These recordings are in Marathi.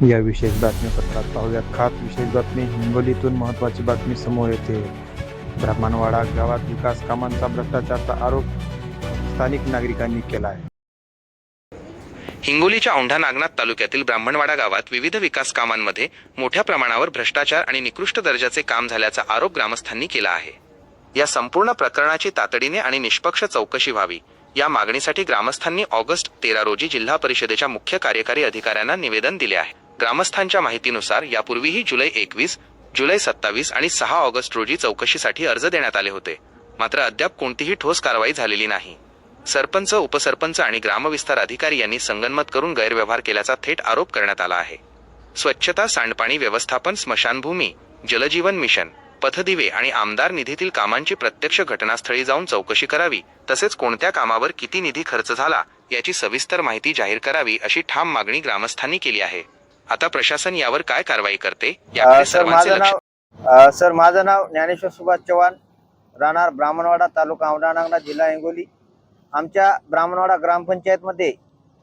या विशेष बातमीपत्रात पाहूयात खास विशेष बातमी. हिंगोलीतून महत्त्वाची बातमी समोर येते. ब्राह्मणवाडा गावात विकास कामांचा भ्रष्टाचाराचा आरोप स्थानिक नागरिकांनी केला आहे. हिंगोलीच्या औंढा नागनाथ तालुक्यातील ब्राह्मणवाडा गावात विविध विकास कामांमध्ये मोठ्या प्रमाणावर भ्रष्टाचार आणि निकृष्ट दर्जाचे काम झाल्याचा आरोप ग्रामस्थांनी केला आहे. या संपूर्ण प्रकरणाची तातडीने आणि निष्पक्ष चौकशी व्हावी या मागणीसाठी ग्रामस्थांनी ऑगस्ट 13 रोजी जिल्हा परिषदेच्या मुख्य कार्यकारी अधिकाऱ्यांना निवेदन दिले आहे. ग्रामस्थांच्या माहितीनुसार यापूर्वीही जुलै 21, जुलै 27 आणि 6 ऑगस्ट रोजी चौकशीसाठी अर्ज देण्यात आले होते, मात्र अद्याप कोणतीही ठोस कारवाई झालेली नाही. सरपंच, उपसरपंच आणि ग्रामविस्तार अधिकारी यांनी संगनमत करून गैरव्यवहार केल्याचा थेट आरोप करण्यात आला आहे. स्वच्छता, सांडपाणी व्यवस्थापन, स्मशानभूमी, जलजीवन मिशन, पथदिवे आणि आमदार निधीतील कामांची प्रत्यक्ष घटनास्थळी जाऊन चौकशी करावी, तसेच कोणत्या कामावर किती निधी खर्च झाला याची सविस्तर माहिती जाहीर करावी अशी ठाम मागणी ग्रामस्थांनी केली आहे. आता प्रशासन यावर काय कारवाई करते याकडे सर्वांचे लक्ष. सर, माझं नाव ज्ञानेश्वर सुभाष चव्हाण, राहणार ब्राह्मणवाडा, तालुका औंढा नागनाथ, जिल्हा हिंगोली. आमच्या ब्राह्मणवाडा ग्रामपंचायतमध्ये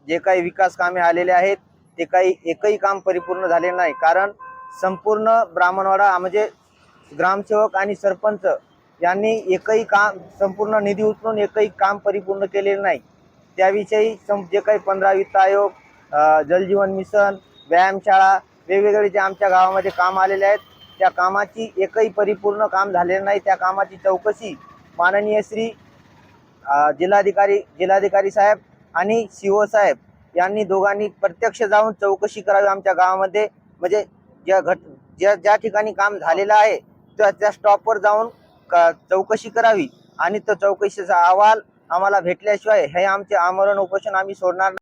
जे काही विकास कामे आलेले आहेत ते एकही काम परिपूर्ण झाले नाही. कारण संपूर्ण ब्राह्मणवाडा म्हणजे ग्रामसेवक आणि सरपंच यांनी एकही काम, संपूर्ण निधी उचलून एकही काम परिपूर्ण केलेले नाही. त्याविषयी जे काही 15 वित्त आयोग, जलजीवन मिशन, व्यायामशाळा, वेगवेगळे जे आमच्या गावामध्ये काम आलेले आहेत त्या कामाची एकही परिपूर्ण काम झालेलं नाही. त्या कामाची चौकशी माननीय श्री जिल्हाधिकारी साहेब आणि CO साहेब यांनी दोघांनी प्रत्यक्ष जाऊन चौकशी करावी आमच्या गावामध्ये. म्हणजे ज्या ठिकाणी काम झालेलं आहे त्या स्टॉपवर जाऊन चौकशी करावी आणि तो चौकशीचा अहवाल आम्हाला भेटल्याशिवाय हे आमचे आमरण उपोषण आम्ही सोडणार नाही.